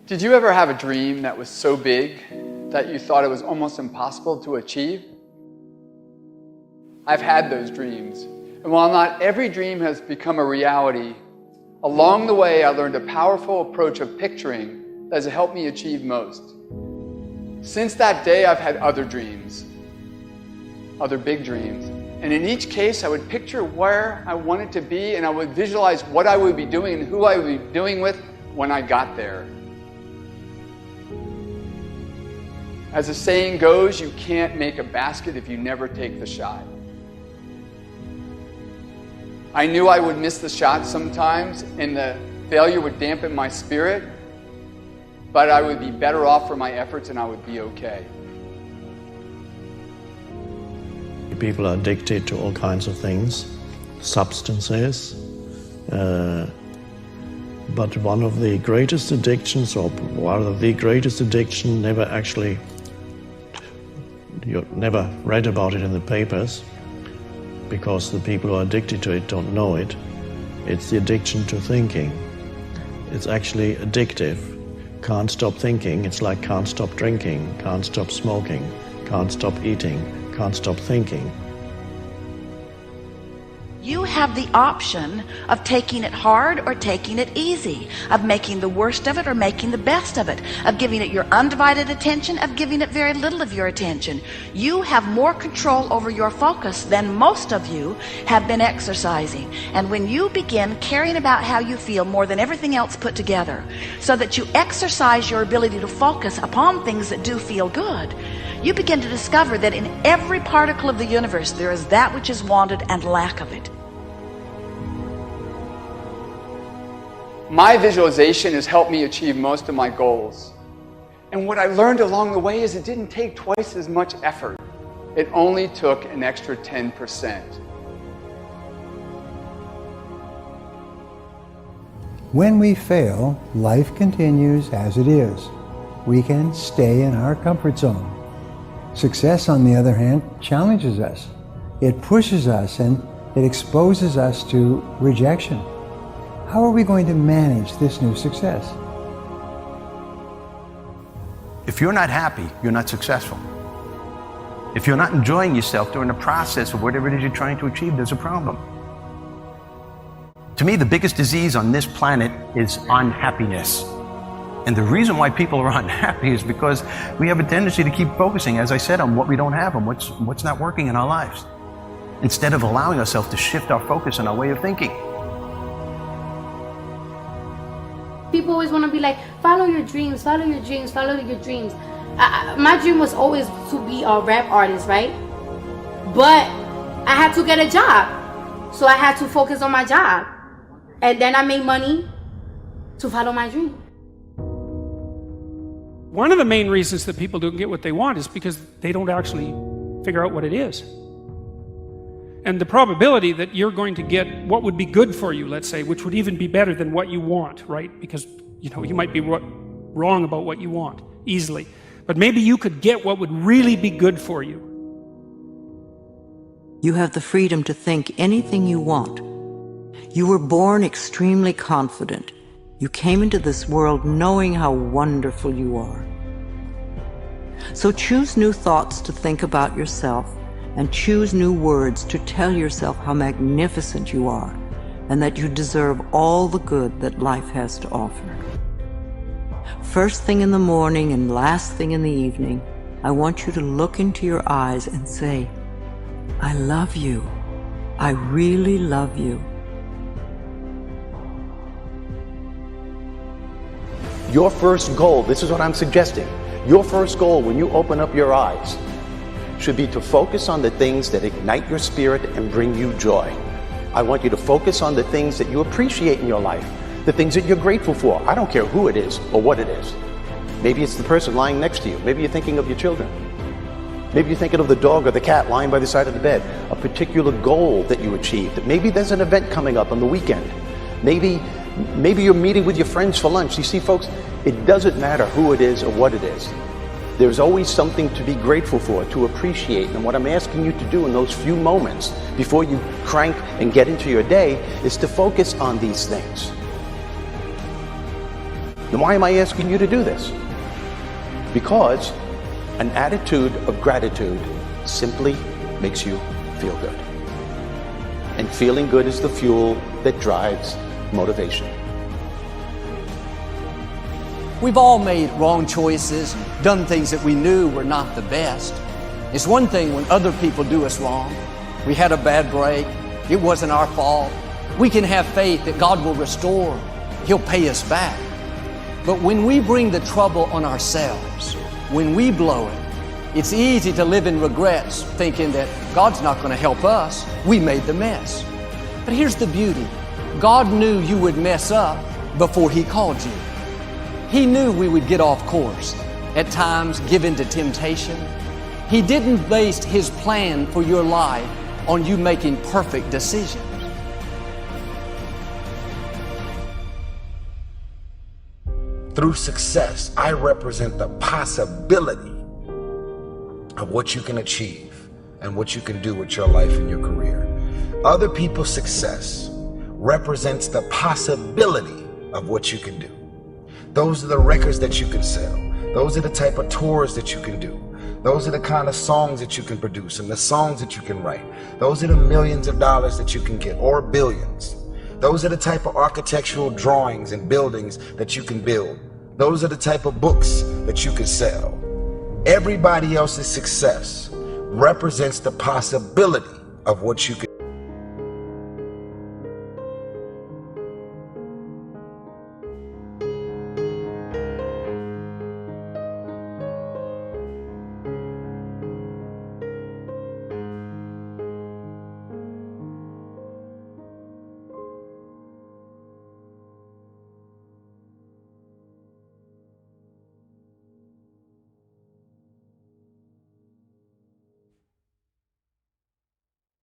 Did you ever have a dream that was so big that you thought it was almost impossible to achieve? I've had those dreams. And while not every dream has become a reality, along the way I learned a powerful approach of picturing that has helped me achieve most. Since that day, I've had other dreams, other big dreams. And in each case, I would picture where I wanted to be, and I would visualize what I would be doing and who I would be doing with when I got there. As the saying goes, you can't make a basket if you never take the shot. I knew I would miss the shot sometimes, and the failure would dampen my spirit, but I would be better off for my efforts and I would be okay. People are addicted to all kinds of things, substances, but one of the greatest addictions, or rather the greatest addiction, you never read about it in the papers, because the people who are addicted to it don't know it. It's the addiction to thinking. It's actually addictive. Can't stop thinking. It's like can't stop drinking, can't stop smoking, can't stop eating, can't stop thinking. You have the option of taking it hard or taking it easy, of making the worst of it or making the best of it, of giving it your undivided attention, of giving it very little of your attention. You have more control over your focus than most of you have been exercising. And when you begin caring about how you feel more than everything else put together, so that you exercise your ability to focus upon things that do feel good, you begin to discover that in every particle of the universe there is that which is wanted and lack of it. My visualization has helped me achieve most of my goals. And what I learned along the way is it didn't take twice as much effort. It only took an extra 10%. When we fail, life continues as it is. We can stay in our comfort zone. Success, on the other hand, challenges us. It pushes us and it exposes us to rejection. How are we going to manage this new success? If you're not happy, you're not successful. If you're not enjoying yourself during the process of whatever it is you're trying to achieve, there's a problem. To me, the biggest disease on this planet is unhappiness. And the reason why people are unhappy is because we have a tendency to keep focusing, as I said, on what we don't have and what's not working in our lives, instead of allowing ourselves to shift our focus and our way of thinking. People always want to be like, follow your dreams, follow your dreams, follow your dreams. My dream was always to be a rap artist, right? But I had to get a job. So I had to focus on my job. And then I made money to follow my dream. One of the main reasons that people don't get what they want is because they don't actually figure out what it is. And the probability that you're going to get what would be good for you, let's say, which would even be better than what you want, right? Because, you might be wrong about what you want easily. But maybe you could get what would really be good for you. You have the freedom to think anything you want. You were born extremely confident. You came into this world knowing how wonderful you are. So choose new thoughts to think about yourself, and choose new words to tell yourself how magnificent you are, and that you deserve all the good that life has to offer. First thing in the morning and last thing in the evening, I want you to look into your eyes and say, I love you. I really love you. Your first goal, this is what I'm suggesting, your first goal when you open up your eyes should be to focus on the things that ignite your spirit and bring you joy. I want you to focus on the things that you appreciate in your life, the things that you're grateful for. I don't care who it is or what it is. Maybe it's the person lying next to you. Maybe you're thinking of your children. Maybe you're thinking of the dog or the cat lying by the side of the bed, a particular goal that you achieved. Maybe there's an event coming up on the weekend. Maybe you're meeting with your friends for lunch. You see, folks, it doesn't matter who it is or what it is. There's always something to be grateful for, to appreciate. And what I'm asking you to do in those few moments before you crank and get into your day is to focus on these things. Then why am I asking you to do this? Because an attitude of gratitude simply makes you feel good. And feeling good is the fuel that drives motivation. We've all made wrong choices, done things that we knew were not the best. It's one thing when other people do us wrong. We had a bad break. It wasn't our fault. We can have faith that God will restore. He'll pay us back. But when we bring the trouble on ourselves, when we blow it, it's easy to live in regrets, thinking that God's not going to help us. We made the mess. But here's the beauty. God knew you would mess up before He called you. He knew we would get off course, at times give in to temptation. He didn't base His plan for your life on you making perfect decisions. Through success, I represent the possibility of what you can achieve and what you can do with your life and your career. Other people's success represents the possibility of what you can do. Those are the records that you can sell. Those are the type of tours that you can do. Those are the kind of songs that you can produce and the songs that you can write. Those are the millions of dollars that you can get, or billions. Those are the type of architectural drawings and buildings that you can build. Those are the type of books that you can sell. Everybody else's success represents the possibility of what you can